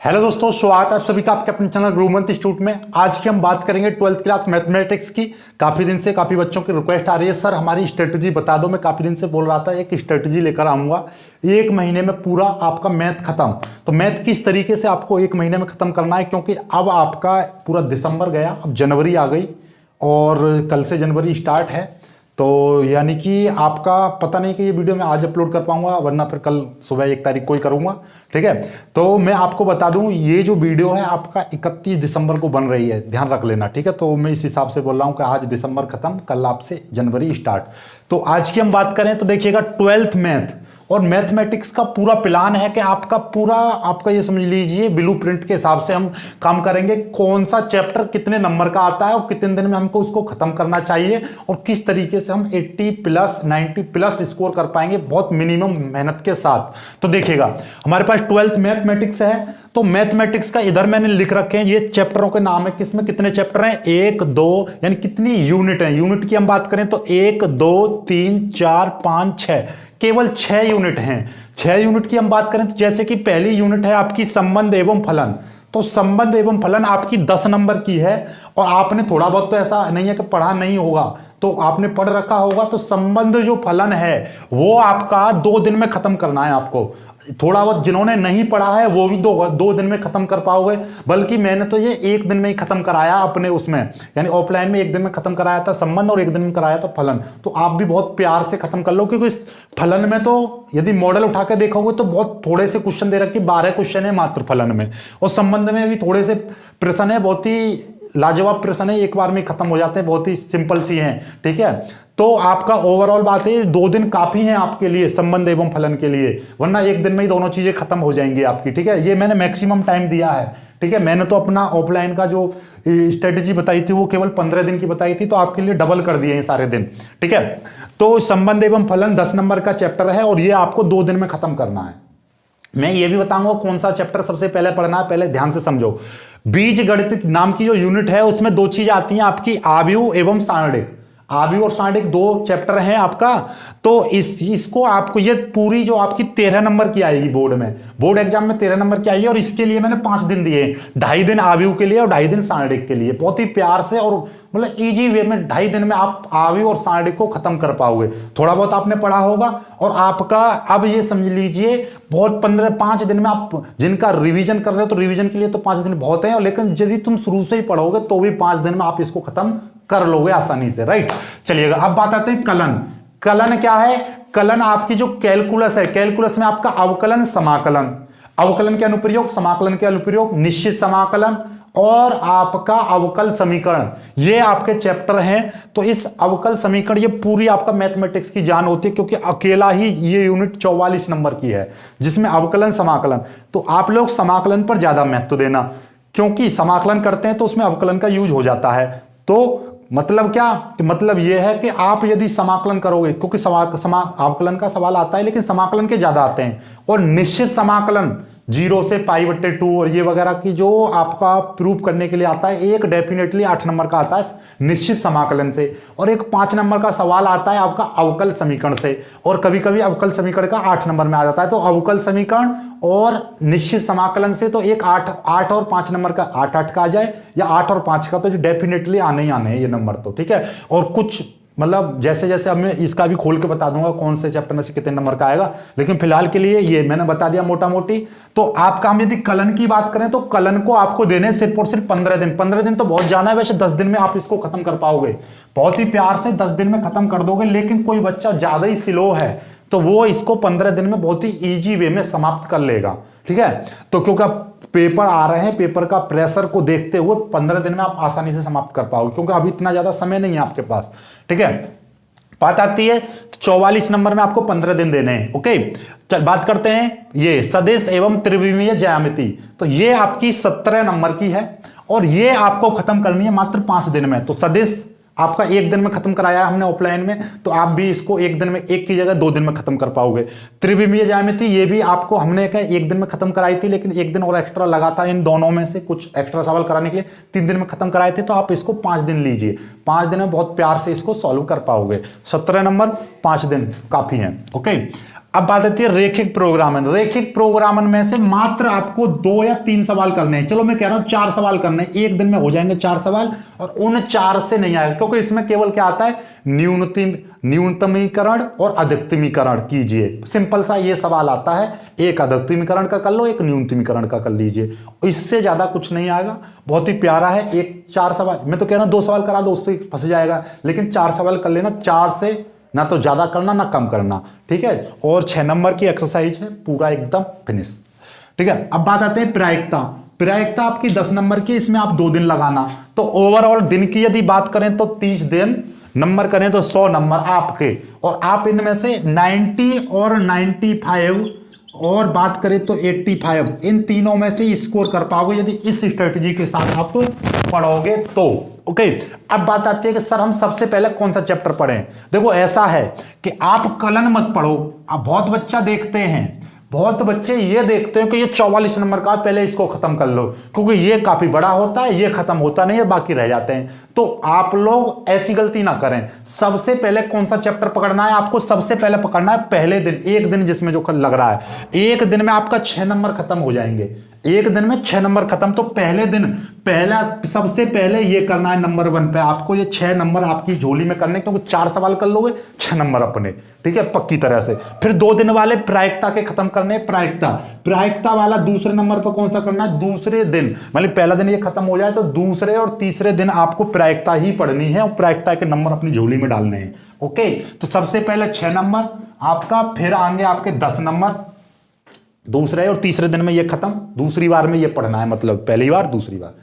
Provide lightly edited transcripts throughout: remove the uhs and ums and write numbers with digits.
Hello दोस्तों, स्वागत है आप सभी का आपके अपने चैनल गुरुमंत्र इंस्टीट्यूट में। आज की हम बात करेंगे 12th क्लास मैथमेटिक्स की। काफ़ी दिन से काफ़ी बच्चों की रिक्वेस्ट आ रही है, सर हमारी स्ट्रेटजी बता दो। मैं काफ़ी दिन से बोल रहा था एक स्ट्रेटजी लेकर आऊँगा, एक महीने में पूरा आपका मैथ खत्म। तो मैथ किस तरीके से आपको एक महीने में ख़त्म करना है, क्योंकि अब आपका पूरा दिसंबर गया, अब जनवरी आ गई और कल से जनवरी स्टार्ट है। तो यानी कि आपका पता नहीं कि ये वीडियो मैं आज अपलोड कर पाऊंगा, वरना फिर कल सुबह 1 तारीख को ही करूंगा। ठीक है, तो मैं आपको बता दूं ये जो वीडियो है आपका 31 दिसंबर को बन रही है, ध्यान रख लेना। ठीक है, तो मैं इस हिसाब से बोल रहा हूं कि आज दिसंबर खत्म, कल आपसे जनवरी स्टार्ट। तो आज की हम बात करें तो देखिएगा 12th मैथ और मैथमेटिक्स का पूरा प्लान है कि आपका ये समझ लीजिए ब्लूप्रिंट के हिसाब से हम काम करेंगे। कौन सा चैप्टर कितने नंबर का आता है और कितने दिन में हमको उसको खत्म करना चाहिए और किस तरीके से हम 80 प्लस 90 प्लस स्कोर कर पाएंगे बहुत मिनिमम मेहनत के साथ। तो देखिएगा हमारे पास 12th मैथमेटिक्स है, तो मैथमेटिक्स का इधर मैंने लिख रखे हैं, ये चैप्टरों के नाम है। किसमें कितने चैप्टर हैं? 1 2, यानी कितनी यूनिट है। यूनिट की हम बात करें तो 1 2 3 4 5 6, केवल 6 यूनिट हैं। 6 यूनिट की हम बात करें तो जैसे कि पहली यूनिट है आपकी संबंध एवं फलन। तो संबंध एवं फलन आपकी 10 नंबर की है और आपने थोड़ा बहुत, तो ऐसा नहीं है कि पढ़ा नहीं होगा, तो आपने पढ़ रखा होगा। तो संबंध जो फलन है वो आपका 2 दिन में खत्म करना है आपको। थोड़ा बहुत जिन्होंने नहीं पढ़ा है वो भी दो दिन में खत्म कर पाओगे, बल्कि मैंने तो ये 1 दिन में ही खत्म कराया अपने उसमें, यानी ऑफलाइन में 1 दिन में खत्म कराया था संबंध और 1 दिन में कराया था फलन। तो आप भी बहुत प्यार से खत्म कर लो, क्योंकि इस फलन में तो यदि मॉडल उठा के देखोगे तो बहुत थोड़े से क्वेश्चन दे रखे, 12 क्वेश्चन है मात्र फलन में, और संबंध में भी थोड़े से प्रश्न है, बहुत ही लाजवाब प्रश्न है, एक बार में खत्म हो जाते हैं, बहुत ही सिंपल सी हैं। ठीक है, तो आपका ओवरऑल बात है 2 दिन काफी हैं आपके लिए संबंध एवं फलन के लिए, वरना 1 दिन में ही दोनों चीजें खत्म हो जाएंगी आपकी। ठीक है, ये मैंने मैक्सिमम टाइम दिया है। ठीक है, मैंने तो अपना ऑफलाइन का जो स्ट्रेटेजी बताई थी वो केवल 15 दिन की बताई थी, तो आपके लिए डबल कर दिए हैं सारे दिन। ठीक है, तो संबंध एवं फलन 10 नंबर का चैप्टर है और ये आपको 2 दिन में खत्म करना है। मैं ये भी बताऊंगा कौन सा चैप्टर सबसे पहले पढ़ना है, पहले ध्यान से समझो। बीज गणित नाम की जो यूनिट है उसमें 2 चीज आती हैं आपकी, आव्यूह एवं सारणिक। आव्यूह और सारणिक 2 चैप्टर हैं आपका। तो इसको आपको, ये पूरी जो आपकी 13 नंबर की आएगी बोर्ड में, बोर्ड एग्जाम में 13 नंबर की आएगी, और इसके लिए मैंने 5 दिन दिए, 2.5 दिन आव्यूह के लिए और 2.5 दिन सारणिक के लिए। बहुत ही प्यार से और मतलब इजी वे में 2.5 दिन में आप आव्यूह और सारणिक को खत्म कर पाओगे। थोड़ा बहुत आपने पढ़ा होगा और आपका अब ये समझ लीजिए बहुत 5 दिन में आप, जिनका रिवीजन कर रहे हो तो रिवीजन के लिए तो 5 दिन बहुत है, लेकिन यदि तुम शुरू से ही पढ़ोगे तो भी 5 दिन में आप इसको खत्म कर लोगे आसानी से। राइट, चलिएगा अब बात आते हैं कलन। कलन क्या है? कलन आपकी जो कैलकुलस है, कैलकुलस में आपका अवकलन समाकलन, अवकलन के अनुप्रयोग, समाकलन के अनुप्रयोग, निश्चित समाकलन और आपका अवकल समीकरण, ये आपके चैप्टर हैं। तो इस अवकल समीकरण ये पूरी आपका मैथमेटिक्स की जान होती है, क्योंकि अकेला ही ये यूनिट 44 नंबर की है जिसमें अवकलन समाकलन। तो आप लोग समाकलन पर ज्यादा महत्व देना, क्योंकि समाकलन करते हैं तो उसमें अवकलन का यूज हो जाता है। तो मतलब क्या कि मतलब यह है कि आप यदि समाकलन करोगे, क्योंकि अवकलन का सवाल आता है लेकिन समाकलन के ज्यादा आते हैं, और निश्चित समाकलन 0 से π/2 और ये वगैरह की जो आपका प्रूव करने के लिए आता है, एक डेफिनेटली 8 नंबर का आता है निश्चित समाकलन से, और एक 5 नंबर का सवाल आता है आपका अवकल समीकरण से, और कभी कभी अवकल समीकरण का 8 नंबर में आ जाता है। तो अवकल समीकरण और निश्चित समाकलन से तो एक 8 और 5 नंबर का 8 का आ जाए, या 8 और 5 का तो जो डेफिनेटली आने ही आने हैं ये नंबर तो। ठीक है, और कुछ मतलब जैसे जैसे अब मैं इसका भी खोल के बता दूंगा कौन से चैप्टर में से कितने नंबर का आएगा, लेकिन फिलहाल के लिए ये मैंने बता दिया मोटा मोटी। तो आपका हम यदि कलन की बात करें तो कलन को आपको देने सिर्फ और सिर्फ 15 दिन। 15 दिन तो बहुत ज्यादा है, वैसे 10 दिन में आप इसको खत्म कर पाओगे, बहुत ही प्यार से 10 दिन में खत्म कर दोगे। लेकिन कोई बच्चा ज्यादा ही स्लो है तो वो इसको 15 दिन में बहुत ही ईजी वे में समाप्त कर लेगा। ठीक है, तो क्योंकि पेपर आ रहे हैं, पेपर का प्रेशर को देखते हुए 15 दिन में आप आसानी से समाप्त कर पाओगे, क्योंकि अभी इतना ज्यादा समय नहीं है आपके पास। ठीक है, बात आती है 44 नंबर में आपको 15 दिन देने हैं। ओके, चल बात करते हैं ये सदिश एवं त्रिविमीय ज्यामिति। तो ये आपकी 17 नंबर की है और ये आपको खत्म करनी है मात्र 5 दिन में। तो सदिश आपका 1 दिन में खत्म कराया हमने ऑफलाइन में, तो आप भी इसको 1 दिन में, 1 की जगह 2 दिन में खत्म कर पाओगे। त्रिविमीय ज्यामिति ये भी आपको हमने 1 दिन में खत्म कराई थी, लेकिन 1 दिन और एक्स्ट्रा लगा था इन दोनों में से, कुछ एक्स्ट्रा सवाल कराने के लिए 3 दिन में खत्म कराए थे। तो आप इसको 5 दिन लीजिए, 5 दिन में बहुत प्यार से इसको सॉल्व कर पाओगे। 17 नंबर 5 दिन काफी है। ओके, अब बात आती है रेखिक प्रोग्रामन। रेखिक प्रोग्रामन में से मात्र आपको 2 या 3 सवाल करने हैं। चलो मैं कह रहा हूं 4 सवाल करने हैं, एक दिन में हो जाएंगे 4 सवाल, और उन 4 से नहीं आएगा, क्योंकि इसमें केवल क्या आता है, न्यूनतमीकरण और अधिकतमीकरण कीजिए। सिंपल सा ये सवाल आता है, एक अधिकतमीकरण का कर लो, एक न्यूनतमीकरण का कर लीजिए, इससे ज्यादा कुछ नहीं आएगा। बहुत ही प्यारा है। एक 4 सवाल, मैं तो कह रहा हूं 2 सवाल करा दो, उससे फंस जाएगा, लेकिन 4 सवाल कर लेना, 4 से ना तो ज्यादा करना ना कम करना, ठीक है। और 6 नंबर की एक्सरसाइज है, पूरा एकदम फिनिश, ठीक है। अब बात आते हैं प्रायिकता। प्रायिकता आपकी 10 नंबर की, इसमें आप 2 दिन लगाना। तो ओवरऑल दिन की यदि बात करें तो 30 दिन, नंबर करें तो 100 नंबर आपके, और आप इनमें से 90 और 95 और बात करें तो 85, इन तीनों में से स्कोर कर पाओगे यदि इस स्ट्रेटजी के साथ आप पढ़ोगे तो। ओके, अब बात आती है कि सर हम सबसे पहले कौन सा चैप्टर पढ़ें। देखो ऐसा है कि आप कलन मत पढ़ो। अब बहुत बच्चा देखते हैं, बहुत बच्चे ये देखते हैं कि ये 44 नंबर का, पहले इसको खत्म कर लो, क्योंकि ये काफी बड़ा होता है, ये खत्म होता नहीं है, बाकी रह जाते हैं। तो आप लोग ऐसी गलती ना करें। सबसे पहले कौन सा चैप्टर पकड़ना है आपको, सबसे पहले पकड़ना है पहले दिन, एक दिन जिसमें जो लग रहा है, एक दिन में आपका 6 नंबर खत्म हो जाएंगे, एक दिन में 6 नंबर खत्म। तो पहले दिन पहला सबसे पहले ये करना है, नंबर 1 पे आपको ये 6 नंबर आपकी झोली में करने, क्योंकि 4 सवाल कर लोगे 6 नंबर अपने, ठीक है, पक्की तरह से। फिर 2 दिन वाले प्रायिकता के खत्म करने। प्रायिकता वाला दूसरे नंबर पर कौन सा करना है, दूसरे दिन, मतलब पहला दिन ये खत्म हो जाए तो दूसरे और तीसरे दिन आपको प्रायिकता ही पढ़नी है, और प्रायिकता के नंबर अपनी झोली में डालने हैं। ओके, तो सबसे पहले 6 नंबर आपका, फिर आएंगे आपके 10 नंबर दूसरे और तीसरे दिन में ये खत्म, दूसरी बार में ये पढ़ना है, मतलब पहली बार दूसरी बार,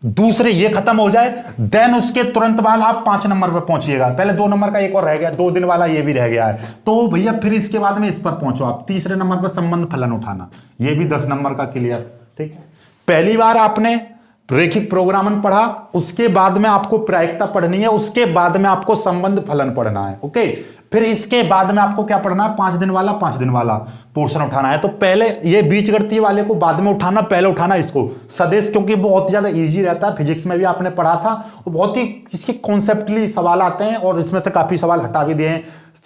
दूसरे ये खत्म हो जाए, देन उसके तुरंत बाद आप 5 नंबर पर पहुंचिएगा। पहले 2 नंबर का एक और रह गया, 2 दिन वाला ये भी रह गया है, तो भैया फिर इसके बाद में इस पर पहुंचो आप, तीसरे नंबर पर संबंध फलन उठाना, ये भी 10 नंबर का क्लियर, ठीक है। पहली बार आपने रेखिक प्रोग्रामन पढ़ा, उसके बाद में आपको प्रायिकता पढ़नी है, उसके बाद में आपको संबंध फलन पढ़ना है। ओके, फिर इसके बाद में आपको क्या पढ़ना है, 5 दिन वाला पोर्शन उठाना है। तो पहले ये बीजगणितीय वाले को बाद में उठाना, पहले उठाना इसको सदिश, क्योंकि बहुत ज्यादा इजी रहता है, फिजिक्स में भी आपने पढ़ा था, और बहुत ही इसके कॉन्सेप्टली सवाल आते हैं, और इसमें से काफी सवाल हटा भी दिए हैं।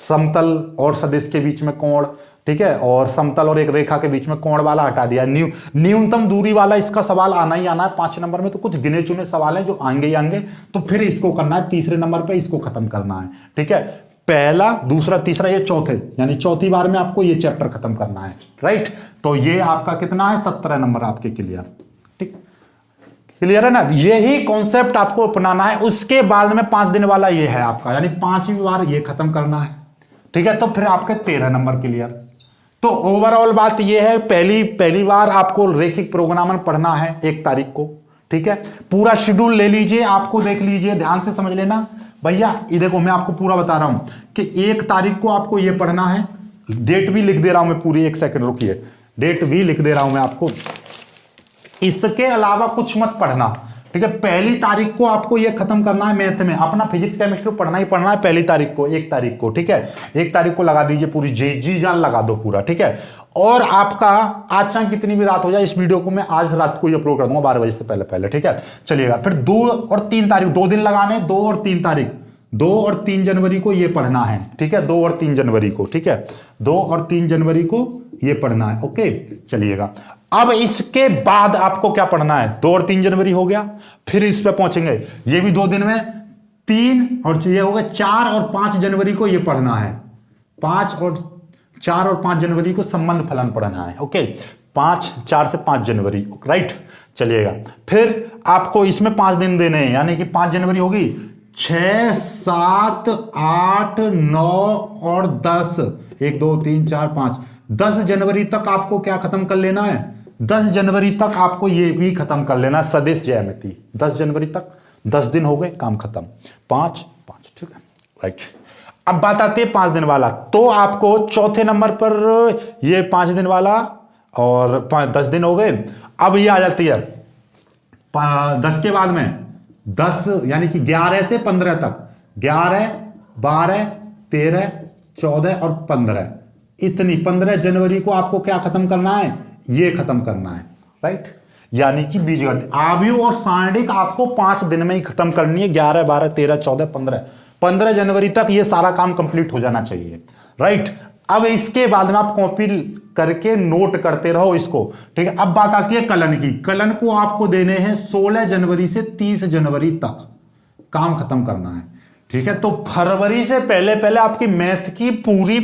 समतल और सदिश के बीच में कोण, ठीक है, और समतल और एक रेखा के बीच में कोण वाला हटा दिया। न्यूनतम दूरी वाला इसका सवाल आना ही आना है 5 नंबर में, तो कुछ गिने चुने सवाल हैं जो आएंगे ही आएंगे। तो फिर इसको करना है तीसरे नंबर पे, इसको खत्म करना है, ठीक है। पहला, दूसरा, तीसरा, ये चौथे, यानी चौथी बार में आपको ये चैप्टर खत्म करना है, राइट। तो ये आपका कितना है, 17 नंबर आपके क्लियर, ठीक, क्लियर है ना। यही कॉन्सेप्ट आपको अपनाना है। उसके बाद में 5 दिन वाला ये है आपका, यानी 5वीं बार ये खत्म करना है, ठीक है। तो फिर आपके 13 नंबर क्लियर। तो ओवरऑल बात ये है, पहली बार आपको रेखिक प्रोग्रामन पढ़ना है 1 तारीख को, ठीक है। पूरा शेड्यूल ले लीजिए, आपको देख लीजिए, ध्यान से समझ लेना भैया। ये देखो मैं आपको पूरा बता रहा हूं कि 1 तारीख को आपको ये पढ़ना है, डेट भी लिख दे रहा हूं मैं पूरी, 1 सेकंड रुकिए, डेट भी लिख दे रहा हूं मैं आपको। इसके अलावा कुछ मत पढ़ना, ठीक है। पहली तारीख को आपको ये खत्म करना है मैथ में, अपना फिजिक्स केमिस्ट्री पढ़ना ही पढ़ना है पहली तारीख को, 1 तारीख को, ठीक है। 1 तारीख को लगा दीजिए पूरी, जी जान लगा दो पूरा, ठीक है। और आपका आज चाहे कितनी भी रात हो जाए, इस वीडियो को मैं आज रात को ही अपलोड कर दूंगा 12 बजे से पहले, ठीक है। चलिएगा, फिर 2 और 3 तारीख, 2 दिन लगाने, 2 और 3 तारीख, 2 और 3 जनवरी को ये पढ़ना है, ठीक है। 2 और 3 जनवरी को, ठीक है, 2 और 3 जनवरी को ये पढ़ना है। ओके, चलिएगा। अब इसके बाद आपको क्या पढ़ना है, 2 और 3 जनवरी हो गया, फिर इस पे पहुंचेंगे, ये भी 2 दिन में, 3 और ये हो गया 4 और 5 जनवरी को ये पढ़ना है, 4 और 5 जनवरी को संबंध फलन पढ़ना है। ओके, 4 से 5 जनवरी, राइट। चलिएगा, फिर आपको इसमें 5 दिन देने हैं, यानी कि 5 जनवरी होगी, 6, 7, 8, 9 और 10, 1, 2, 3, 4, 5, 10 जनवरी तक आपको क्या खत्म कर लेना है, 10 जनवरी तक आपको ये भी खत्म कर लेना है, सदिश ज्यामिति। 10 जनवरी तक 10 दिन हो गए, काम खत्म। 5, ठीक है, राइट। अब बात आती है 5 दिन वाला, तो आपको चौथे नंबर पर ये 5 दिन वाला और 10 दिन हो गए। अब ये आ जाती है 10 के बाद में 10, यानी कि 11 से 15 तक, 11, 12, 13, 14 और 15, इतनी 15 जनवरी को आपको क्या खत्म करना है, ये खत्म करना है, राइट। यानी कि बीजगणित, आव्यूह और सारणिक आपको 5 दिन में ही खत्म करनी है, 11, 12, 13, 14, 15 जनवरी तक ये सारा काम कंप्लीट हो जाना चाहिए, राइट। अब इसके बाद में आप कॉपी करके नोट करते रहो इसको, ठीक है। अब बात आती है कलन की। कलन को आपको देने हैं 16 जनवरी से 30 जनवरी तक काम खत्म करना है, ठीक है। तो फरवरी से पहले पहले आपकी मैथ की पूरी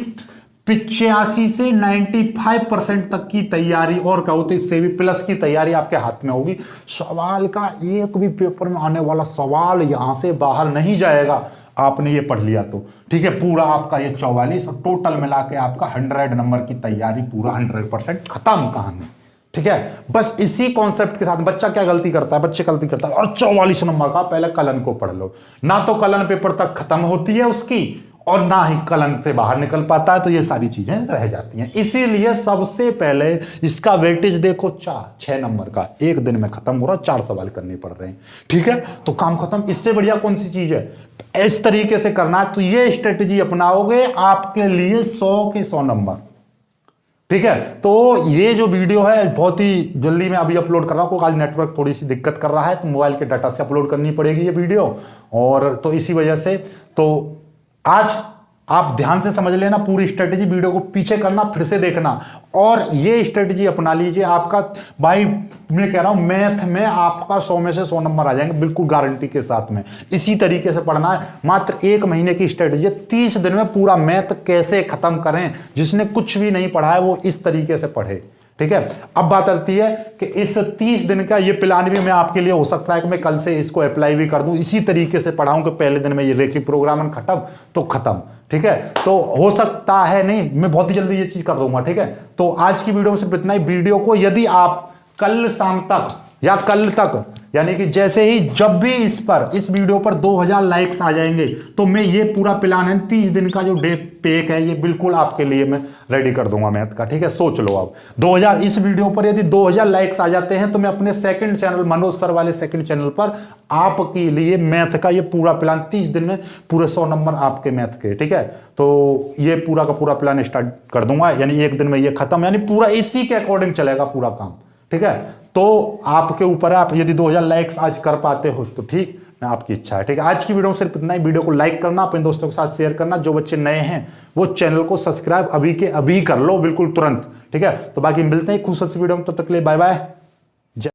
85 से 95% तक की तैयारी, और कहो तो इससे भी प्लस की तैयारी आपके हाथ में होगी। सवाल का एक भी पेपर में आने वाला सवाल यहां से बाहर नहीं जाएगा, आपने ये पढ़ लिया तो, ठीक है। पूरा आपका ये 44 टोटल मिला के आपका 100 नंबर की तैयारी पूरा 100% खत्म कहानी, ठीक है। बस इसी कॉन्सेप्ट के साथ बच्चा क्या गलती करता है, बच्चे गलती करता है और 44 नंबर का पहले कलन को पढ़ लो, ना तो कलन पेपर तक खत्म होती है उसकी और ना ही कलन से बाहर निकल पाता है, तो ये सारी चीजें रह जाती हैं। इसीलिए सबसे पहले इसका वेटेज देखो 6 नंबर का, एक दिन में खत्म हो रहा, 4 सवाल करने पड़ रहे हैं, ठीक है। तो काम खत्म। इससे बढ़िया कौन सी चीज है? इस तरीके से करना है, तो ये स्ट्रेटेजी अपनाओगे आपके लिए 100 के 100 नंबर, ठीक है। तो ये जो वीडियो है बहुत ही जल्दी मैं अभी अपलोड कर रहा हूं, क्योंकि आज नेटवर्क थोड़ी सी दिक्कत कर रहा है, तो मोबाइल के डाटा से अपलोड करनी पड़ेगी ये वीडियो, और तो इसी वजह से तो आज आप ध्यान से समझ लेना पूरी स्ट्रेटेजी, वीडियो को पीछे करना, फिर से देखना, और ये स्ट्रेटेजी अपना लीजिए। आपका भाई मैं कह रहा हूं मैथ में आपका 100 में से 100 नंबर आ जाएंगे, बिल्कुल गारंटी के साथ में। इसी तरीके से पढ़ना है, मात्र 1 महीने की स्ट्रेटेजी, 30 दिन में पूरा मैथ कैसे खत्म करें। जिसने कुछ भी नहीं पढ़ा है वो इस तरीके से पढ़े, ठीक है। अब बात आती है कि इस 30 दिन का ये प्लान भी मैं आपके लिए हो सकता है कि मैं कल से इसको अप्लाई भी कर दूं, इसी तरीके से पढ़ाऊं कि पहले दिन में ये रेखी प्रोग्रामिंग खत्म तो खत्म, ठीक है। तो हो सकता है, नहीं मैं बहुत ही जल्दी ये चीज कर दूंगा, ठीक है। तो आज की वीडियो में सिर्फ इतना ही। वीडियो को यदि आप कल शाम तक या कल तक, यानी कि जैसे ही जब भी इस वीडियो पर 2000 लाइक्स आ जाएंगे, तो मैं ये पूरा प्लान है 30 दिन का जो डे पेक है ये बिल्कुल आपके लिए मैं रेडी कर दूंगा मैथ का, ठीक है। सोच लो आप 2000 इस वीडियो पर यदि 2000 लाइक्स आ जाते हैं तो मैं अपने सेकंड चैनल मनोज सर वाले सेकंड चैनल पर आपके लिए मैथ का ये पूरा प्लान 30 दिन में पूरे 100 नंबर आपके मैथ के, ठीक है। तो ये पूरा का पूरा प्लान स्टार्ट कर दूंगा, यानी एक दिन में ये खत्म, यानी पूरा इसी के अकॉर्डिंग चलेगा पूरा काम, ठीक है। तो आपके ऊपर है, आप यदि 2000 लाइक्स आज कर पाते हो तो ठीक, ना आपकी इच्छा है, ठीक है। आज की वीडियो में सिर्फ इतना ही। वीडियो को लाइक करना, अपने दोस्तों के साथ शेयर करना, जो बच्चे नए हैं वो चैनल को सब्सक्राइब अभी के अभी कर लो, बिल्कुल तुरंत, ठीक है। तो बाकी मिलते हैं खूबसूरत वीडियो में, तब तक के लिए बाय बाय।